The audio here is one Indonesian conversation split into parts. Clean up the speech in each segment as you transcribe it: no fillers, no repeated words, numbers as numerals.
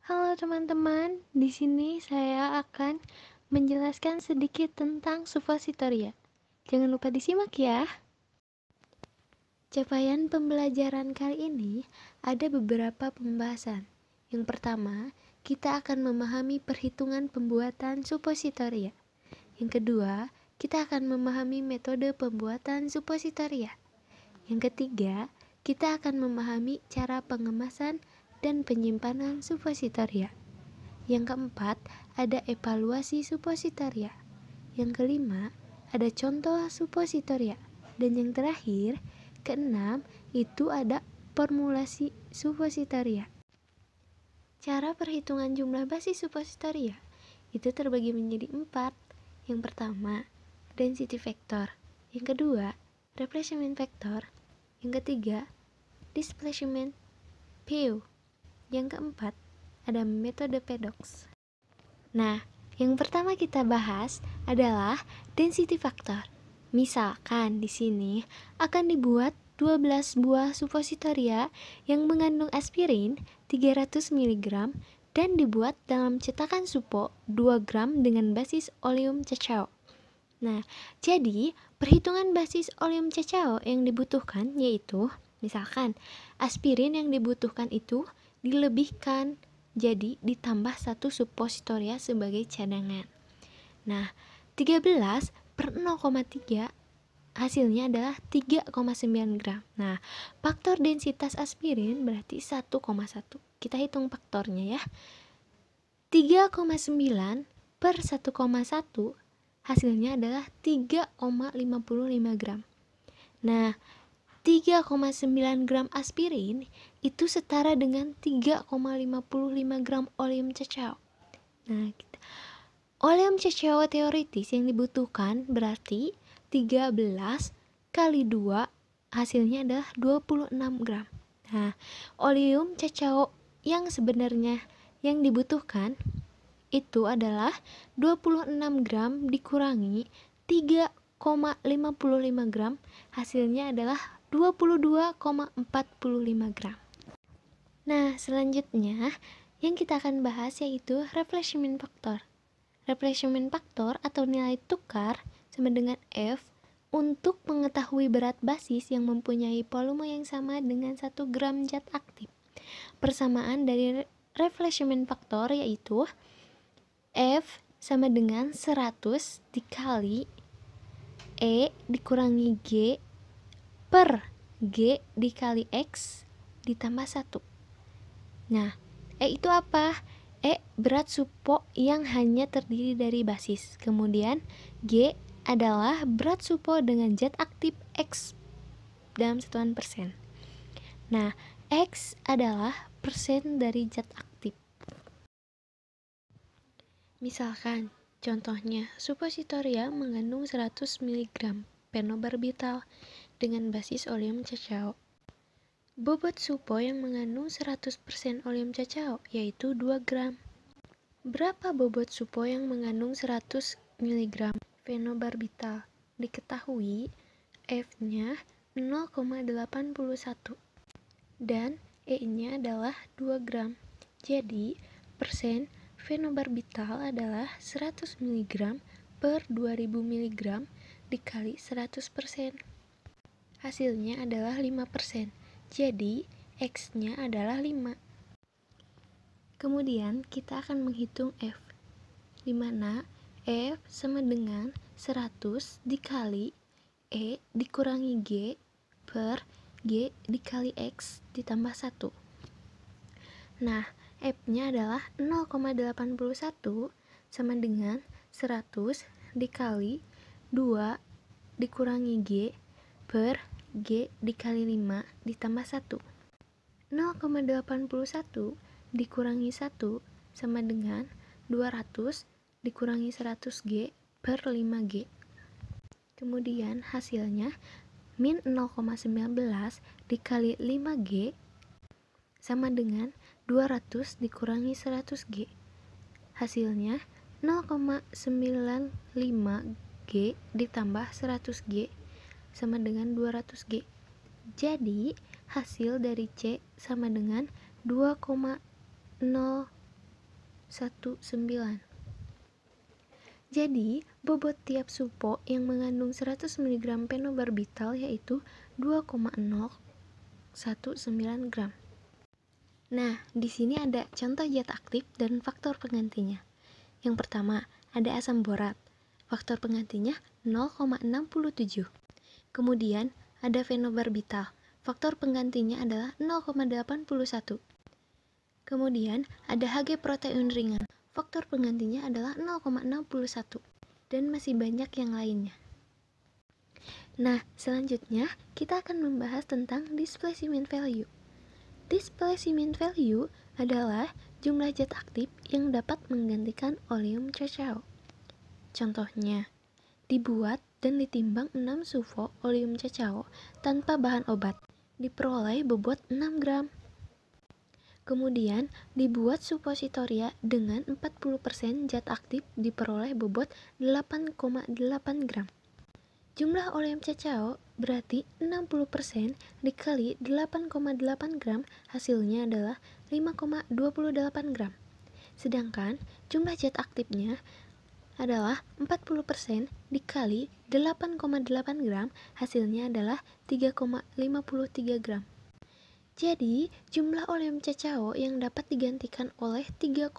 Halo teman-teman, di sini saya akan menjelaskan sedikit tentang supositoria. Jangan lupa disimak ya. Capaian pembelajaran kali ini ada beberapa pembahasan. Yang pertama, kita akan memahami perhitungan pembuatan supositoria. Yang kedua, kita akan memahami metode pembuatan supositoria. Yang ketiga, kita akan memahami cara pengemasan dan penyimpanan supositoria. Yang keempat, ada evaluasi supositoria. Yang kelima, ada contoh supositoria. Dan yang terakhir, keenam, itu ada formulasi supositoria. Cara perhitungan jumlah basis supositoria itu terbagi menjadi 4. Yang pertama, density factor. Yang kedua, replacement factor. Yang ketiga, displacement PU. Yang keempat, ada metode Paddocks. Nah, yang pertama kita bahas adalah density factor. Misalkan di sini akan dibuat 12 buah supositoria yang mengandung aspirin 300 mg dan dibuat dalam cetakan supo 2 gram dengan basis oleum cacao. Nah, jadi perhitungan basis oleum cacao yang dibutuhkan yaitu misalkan aspirin yang dibutuhkan itu dilebihkan, jadi ditambah 1 supositoria sebagai cadangan. Nah, 13 per 0,3 hasilnya adalah 3,9 gram. Nah, faktor densitas aspirin berarti 1,1. Kita hitung faktornya ya. 3,9 per 1,1 hasilnya adalah 3,55 gram. Nah, 3,9 gram aspirin itu setara dengan 3,55 gram oleum cacao. Nah, oleum cacao teoritis yang dibutuhkan berarti 13 kali 2 hasilnya adalah 26 gram. Nah, oleum cacao yang sebenarnya yang dibutuhkan itu adalah 26 gram dikurangi 3,55 gram hasilnya adalah 22,45 gram. Nah, selanjutnya yang kita akan bahas yaitu replacement factor. Replacement factor atau nilai tukar sama dengan F untuk mengetahui berat basis yang mempunyai volume yang sama dengan 1 gram zat aktif. Persamaan dari replacement factor yaitu F sama dengan 100 dikali E dikurangi G per G dikali X ditambah 1. Nah, E itu apa? E berat supo yang hanya terdiri dari basis. Kemudian G adalah berat supo dengan zat aktif X dalam satuan persen. Nah, X adalah persen dari zat aktif. Misalkan, contohnya, supositoria mengandung 100 mg phenobarbital dengan basis oleum cacao. Bobot supo yang mengandung 100% oleum cacao, yaitu 2 gram. Berapa bobot supo yang mengandung 100 mg phenobarbital? Diketahui F-nya 0,81 dan E-nya adalah 2 gram. Jadi, persen phenobarbital adalah 100 mg per 2000 mg dikali 100%. Hasilnya adalah 5%. Jadi, X-nya adalah 5. Kemudian, kita akan menghitung F, di mana F sama dengan 100 dikali E dikurangi G per G dikali X ditambah 1. Nah, F-nya adalah 0,81 sama dengan 100 dikali 2 dikurangi G per G dikali 5 ditambah 1. 0,81 dikurangi 1 sama dengan 200 dikurangi 100G per 5G. Kemudian hasilnya min 0,19 dikali 5G sama dengan 200 dikurangi 100G. Hasilnya 0,95G ditambah 100G sama dengan 200G. Jadi, hasil dari C sama dengan 2,0 Jadi, bobot tiap supo yang mengandung 100 mg phenobarbital yaitu 2,019 gram. Nah, di sini ada contoh zat aktif dan faktor penggantinya. Yang pertama, ada asam borat. Faktor penggantinya 0,67. Kemudian, ada phenobarbital. Faktor penggantinya adalah 0,81. Kemudian, ada Hg protein ringan. Faktor penggantinya adalah 0,61 dan masih banyak yang lainnya. Nah, selanjutnya kita akan membahas tentang displacement value. Displacement value adalah jumlah zat aktif yang dapat menggantikan oleum cacao. Contohnya, dibuat dan ditimbang 6 suvo oleum cacao tanpa bahan obat, diperoleh bobot 6 gram. Kemudian, dibuat suppositoria dengan 40% zat aktif diperoleh bobot 8,8 gram. Jumlah oleum cacao berarti 60% dikali 8,8 gram hasilnya adalah 5,28 gram. Sedangkan jumlah zat aktifnya adalah 40% dikali 8,8 gram hasilnya adalah 3,53 gram. Jadi, jumlah oleum cacao yang dapat digantikan oleh 3,52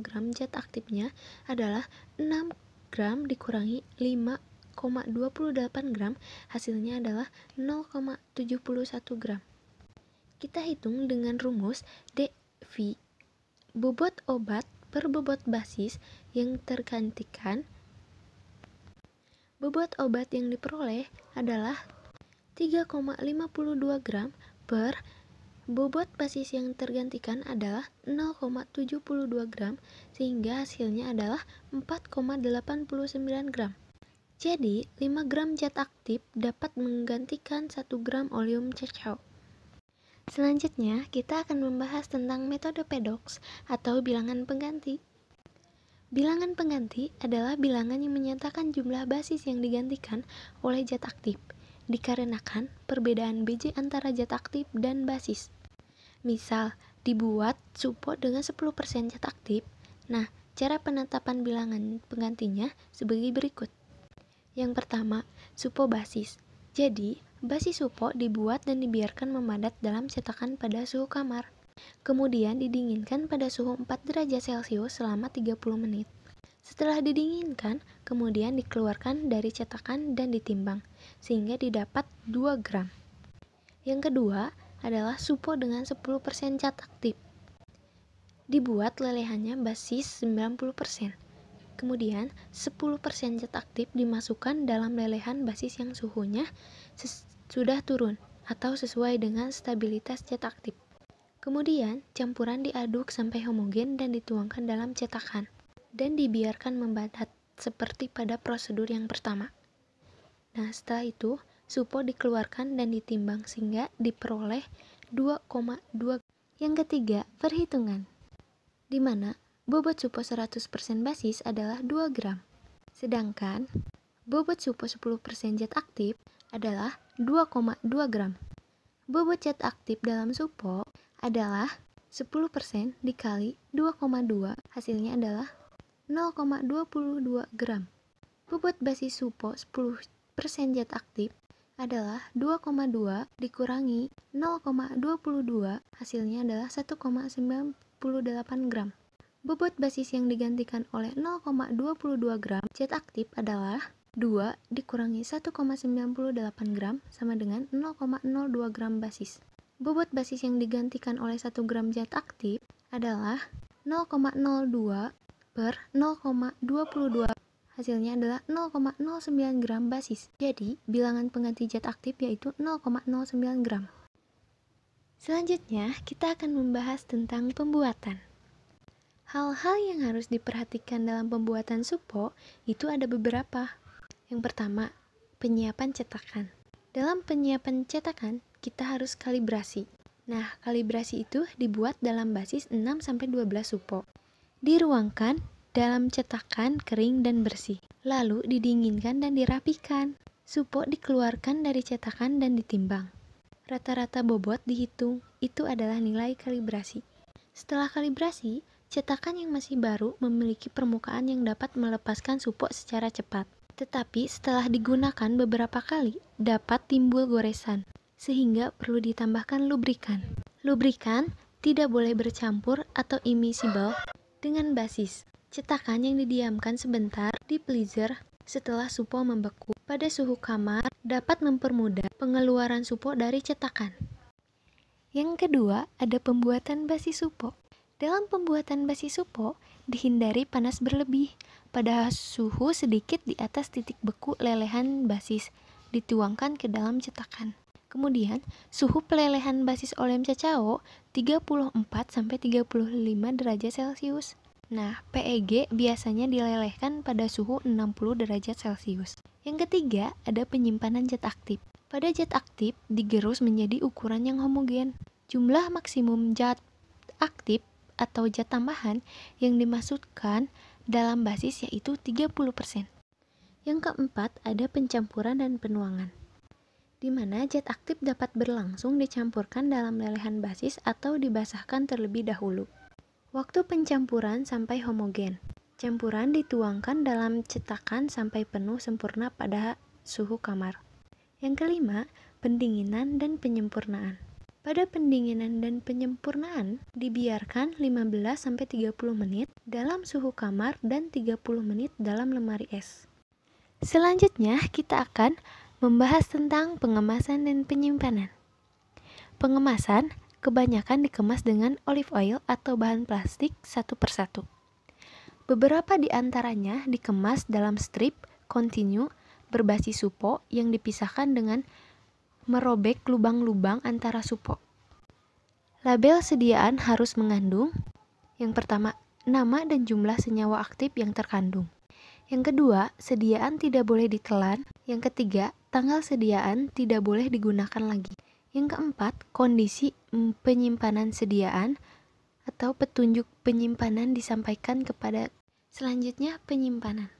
gram zat aktifnya adalah 6 gram dikurangi 5,28 gram, hasilnya adalah 0,71 gram. Kita hitung dengan rumus dV, bobot obat per bobot basis yang tergantikan. Bobot obat yang diperoleh adalah 3,52 gram per bobot basis yang tergantikan adalah 0,72 gram sehingga hasilnya adalah 4,89 gram. Jadi, 5 gram zat aktif dapat menggantikan 1 gram oleum cacao. Selanjutnya, kita akan membahas tentang metode Paddocks atau bilangan pengganti. Bilangan pengganti adalah bilangan yang menyatakan jumlah basis yang digantikan oleh zat aktif, dikarenakan perbedaan Bj antara zat aktif dan basis. Misal, dibuat supo dengan 10% zat aktif. Nah, cara penetapan bilangan penggantinya sebagai berikut. Yang pertama, supo basis. Jadi, basis supo dibuat dan dibiarkan memadat dalam cetakan pada suhu kamar. Kemudian didinginkan pada suhu 4 derajat Celcius selama 30 menit. Setelah didinginkan, kemudian dikeluarkan dari cetakan dan ditimbang, sehingga didapat 2 gram. Yang kedua adalah supo dengan 10% zat aktif. Dibuat lelehannya basis 90%. Kemudian, 10% zat aktif dimasukkan dalam lelehan basis yang suhunya sudah turun atau sesuai dengan stabilitas zat aktif. Kemudian, campuran diaduk sampai homogen dan dituangkan dalam cetakan dan dibiarkan membadat seperti pada prosedur yang pertama. Nah, setelah itu, supo dikeluarkan dan ditimbang sehingga diperoleh 2,2. Yang ketiga, perhitungan, di mana bobot supo 100% basis adalah 2 gram. Sedangkan bobot supo 10% zat aktif adalah 2,2 gram. Bobot zat aktif dalam supo adalah 10% dikali 2,2, hasilnya adalah 0,22 gram. Bobot basis supo 10% zat aktif adalah 2,2 dikurangi 0,22, hasilnya adalah 1,98 gram. Bobot basis yang digantikan oleh 0,22 gram zat aktif adalah 2 dikurangi 1,98 gram sama dengan 0,02 gram basis. Bobot basis yang digantikan oleh 1 gram zat aktif adalah 0,02 per 0,22. Hasilnya adalah 0,09 gram basis. Jadi, bilangan pengganti zat aktif yaitu 0,09 gram. Selanjutnya, kita akan membahas tentang pembuatan. Hal-hal yang harus diperhatikan dalam pembuatan supo itu ada beberapa. Yang pertama, penyiapan cetakan. Dalam penyiapan cetakan, kita harus kalibrasi. Nah, kalibrasi itu dibuat dalam basis 6-12 supo. Diruangkan dalam cetakan kering dan bersih. Lalu didinginkan dan dirapikan. Supo dikeluarkan dari cetakan dan ditimbang. Rata-rata bobot dihitung, itu adalah nilai kalibrasi. Setelah kalibrasi, Cetakan yang masih baru memiliki permukaan yang dapat melepaskan supok secara cepat. Tetapi setelah digunakan beberapa kali, dapat timbul goresan, sehingga perlu ditambahkan lubrikan. Lubrikan tidak boleh bercampur atau immiscible dengan basis. Cetakan yang didiamkan sebentar di freezer setelah supok membeku pada suhu kamar dapat mempermudah pengeluaran supok dari cetakan. Yang kedua, ada pembuatan basi supok. Dalam pembuatan basi supok, dihindari panas berlebih pada suhu sedikit di atas titik beku lelehan basis, dituangkan ke dalam cetakan. Kemudian, suhu pelelehan basis olem cacao 34-35 derajat Celcius. Nah, PEG biasanya dilelehkan pada suhu 60 derajat Celcius. Yang ketiga, ada penyimpanan zat aktif. Pada zat aktif digerus menjadi ukuran yang homogen. Jumlah maksimum zat aktif atau zat tambahan yang dimasukkan dalam basis yaitu 30%. Yang keempat, ada pencampuran dan penuangan, di mana zat aktif dapat berlangsung dicampurkan dalam lelehan basis atau dibasahkan terlebih dahulu. Waktu pencampuran sampai homogen. Campuran dituangkan dalam cetakan sampai penuh sempurna pada suhu kamar. Yang kelima, pendinginan dan penyempurnaan. Pada pendinginan dan penyempurnaan, dibiarkan 15-30 menit dalam suhu kamar dan 30 menit dalam lemari es. Selanjutnya, kita akan membahas tentang pengemasan dan penyimpanan. Pengemasan kebanyakan dikemas dengan olive oil atau bahan plastik satu persatu. Beberapa di antaranya dikemas dalam strip kontinu berbasis supok yang dipisahkan dengan merobek lubang-lubang antara supok. Label sediaan harus mengandung, yang pertama, nama dan jumlah senyawa aktif yang terkandung. Yang kedua, sediaan tidak boleh ditelan. Yang ketiga, tanggal sediaan tidak boleh digunakan lagi. Yang keempat, kondisi penyimpanan sediaan atau petunjuk penyimpanan disampaikan kepada. Selanjutnya, penyimpanan.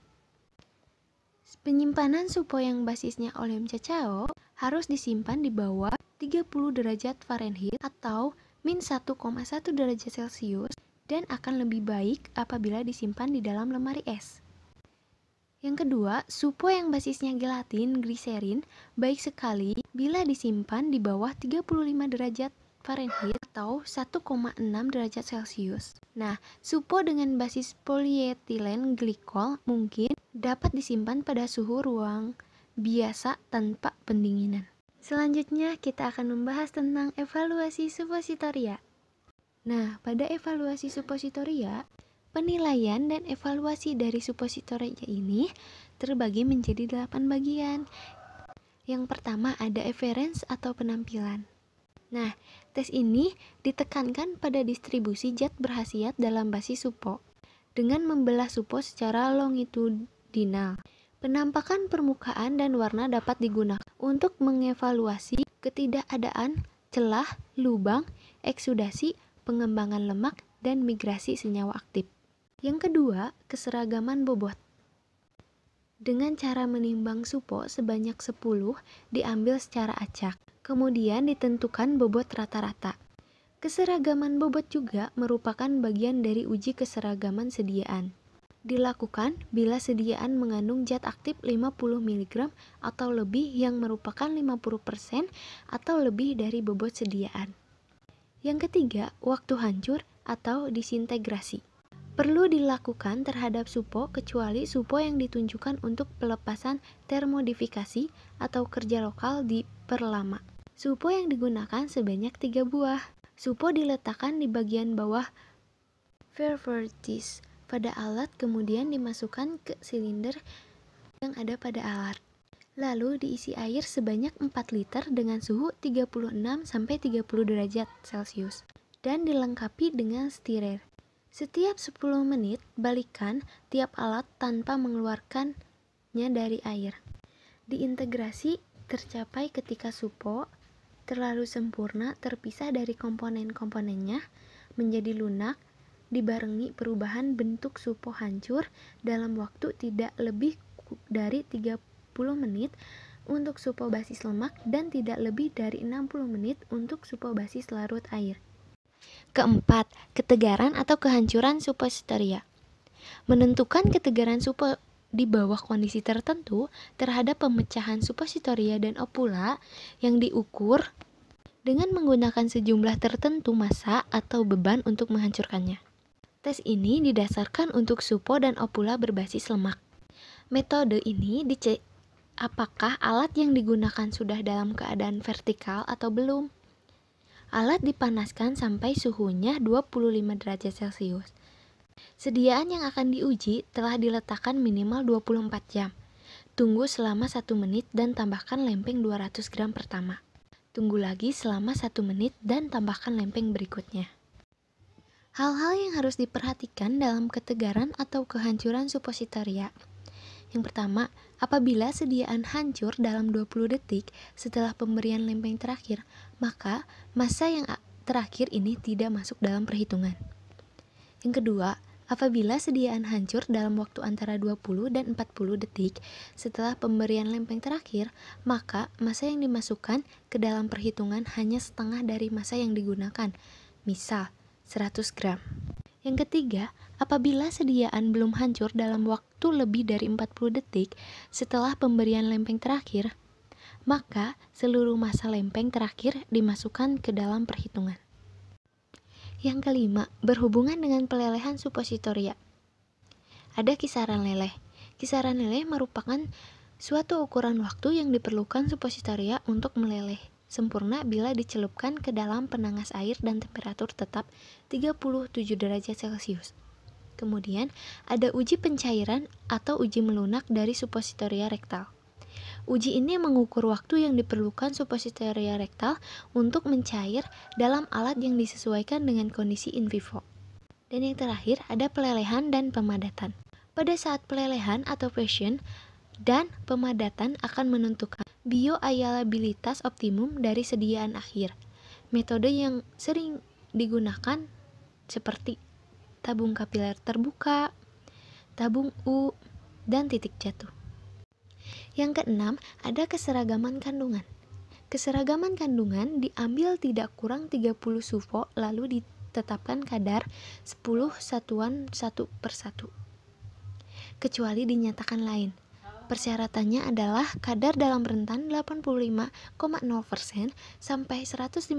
Penyimpanan supok yang basisnya olem cacao harus disimpan di bawah 30 derajat Fahrenheit atau min 1,1 derajat Celcius dan akan lebih baik apabila disimpan di dalam lemari es. Yang kedua, supok yang basisnya gelatin gliserin baik sekali bila disimpan di bawah 35 derajat Fahrenheit atau 1,6 derajat Celcius. Nah, supok dengan basis polyethylene glikol mungkin dapat disimpan pada suhu ruang biasa tanpa pendinginan. Selanjutnya, kita akan membahas tentang evaluasi suppositoria. Nah, pada evaluasi suppositoria, penilaian dan evaluasi dari suppositoria ini terbagi menjadi 8 bagian. Yang pertama ada average atau penampilan. Nah, tes ini ditekankan pada distribusi zat berkhasiat dalam basis supok dengan membelah supok secara longitudinal. Penampakan permukaan dan warna dapat digunakan untuk mengevaluasi ketidakadaan celah, lubang, eksudasi, pengembangan lemak, dan migrasi senyawa aktif. Yang kedua, keseragaman bobot. Dengan cara menimbang supok sebanyak 10 diambil secara acak, kemudian ditentukan bobot rata-rata. Keseragaman bobot juga merupakan bagian dari uji keseragaman sediaan. Dilakukan bila sediaan mengandung zat aktif 50 mg atau lebih yang merupakan 50% atau lebih dari bobot sediaan. Yang ketiga, waktu hancur atau disintegrasi. Perlu dilakukan terhadap supok kecuali supok yang ditunjukkan untuk pelepasan termodifikasi atau kerja lokal diperlama. Supok yang digunakan sebanyak 3 buah. Supok diletakkan di bagian bawah vertices pada alat, kemudian dimasukkan ke silinder yang ada pada alat. Lalu diisi air sebanyak 4 liter dengan suhu 36-30 derajat Celcius dan dilengkapi dengan stirrer. Setiap 10 menit balikan tiap alat tanpa mengeluarkannya dari air. Diintegrasi tercapai ketika supok terlalu sempurna terpisah dari komponen-komponennya menjadi lunak, dibarengi perubahan bentuk supok hancur dalam waktu tidak lebih dari 30 menit untuk supok basis lemak dan tidak lebih dari 60 menit untuk supok basis larut air. Keempat, ketegaran atau kehancuran supositoria. Menentukan ketegaran supo di bawah kondisi tertentu terhadap pemecahan supositoria dan opula yang diukur dengan menggunakan sejumlah tertentu massa atau beban untuk menghancurkannya. Tes ini didasarkan untuk supo dan opula berbasis lemak. Metode ini dicek apakah alat yang digunakan sudah dalam keadaan vertikal atau belum. Alat dipanaskan sampai suhunya 25 derajat Celcius. Sediaan yang akan diuji telah diletakkan minimal 24 jam. Tunggu selama 1 menit dan tambahkan lempeng 200 gram pertama. Tunggu lagi selama 1 menit dan tambahkan lempeng berikutnya. Hal-hal yang harus diperhatikan dalam ketegaran atau kehancuran supositoria. Yang pertama, apabila sediaan hancur dalam 20 detik setelah pemberian lempeng terakhir, maka massa yang terakhir ini tidak masuk dalam perhitungan. Yang kedua, apabila sediaan hancur dalam waktu antara 20 dan 40 detik setelah pemberian lempeng terakhir, maka massa yang dimasukkan ke dalam perhitungan hanya setengah dari massa yang digunakan, misal 100 gram. Yang ketiga, apabila sediaan belum hancur dalam waktu lebih dari 40 detik setelah pemberian lempeng terakhir, maka seluruh massa lempeng terakhir dimasukkan ke dalam perhitungan. Yang kelima, berhubungan dengan pelelehan supositoria. Ada kisaran leleh. Kisaran leleh merupakan suatu ukuran waktu yang diperlukan supositoria untuk meleleh sempurna bila dicelupkan ke dalam penangas air dan temperatur tetap 37 derajat Celcius. Kemudian, ada uji pencairan atau uji melunak dari supositoria rektal. Uji ini mengukur waktu yang diperlukan supositoria rektal untuk mencair dalam alat yang disesuaikan dengan kondisi in vivo. Dan yang terakhir, ada pelelehan dan pemadatan. Pada saat pelelehan atau fusion dan pemadatan akan menentukan bioavailabilitas optimum dari sediaan akhir. Metode yang sering digunakan seperti tabung kapiler terbuka, tabung U, dan titik jatuh. Yang keenam, ada keseragaman kandungan. Keseragaman kandungan diambil tidak kurang 30 supo lalu ditetapkan kadar 10 satuan 1 per 1. Kecuali dinyatakan lain. Persyaratannya adalah kadar dalam rentan 85,0% sampai 115,0%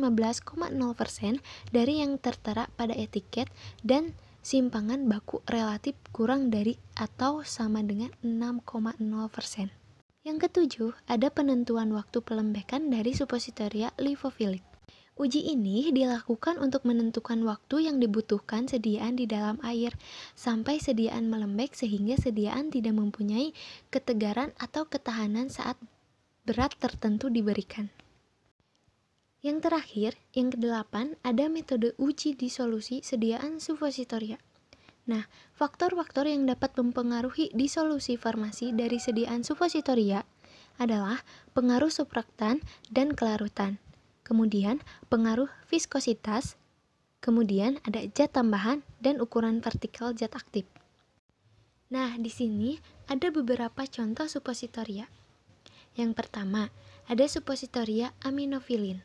dari yang tertera pada etiket dan simpangan baku relatif kurang dari atau sama dengan 6,0%. Yang ketujuh, ada penentuan waktu pelembekan dari supositoria lipofilik. Uji ini dilakukan untuk menentukan waktu yang dibutuhkan sediaan di dalam air sampai sediaan melembek sehingga sediaan tidak mempunyai ketegaran atau ketahanan saat berat tertentu diberikan. Yang terakhir, yang kedelapan, ada metode uji disolusi sediaan supositoria. Nah, faktor-faktor yang dapat mempengaruhi disolusi farmasi dari sediaan supositoria adalah pengaruh surfaktan dan kelarutan. Kemudian pengaruh viskositas, kemudian ada zat tambahan dan ukuran vertikal zat aktif. Nah, di sini ada beberapa contoh supositoria. Yang pertama, ada supositoria aminofilin.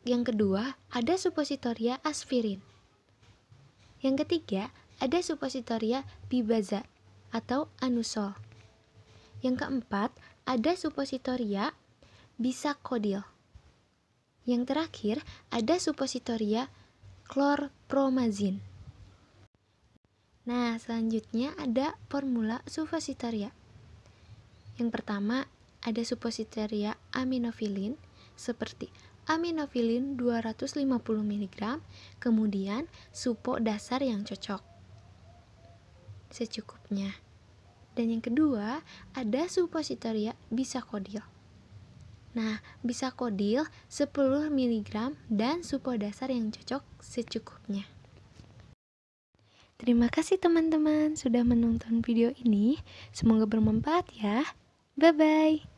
Yang kedua, ada supositoria aspirin. Yang ketiga, ada supositoria bibaza atau anusol. Yang keempat, ada supositoria bisakodil. Yang terakhir, ada supositoria klorpromazin. Nah, selanjutnya ada formula supositoria. Yang pertama, ada supositoria aminofilin seperti aminofilin 250 mg, kemudian supo dasar yang cocok secukupnya. Dan yang kedua, ada supositoria bisakodil. Nah, bisakodil 10 mg dan supo dasar yang cocok secukupnya. Terima kasih teman-teman sudah menonton video ini. Semoga bermanfaat ya. Bye-bye.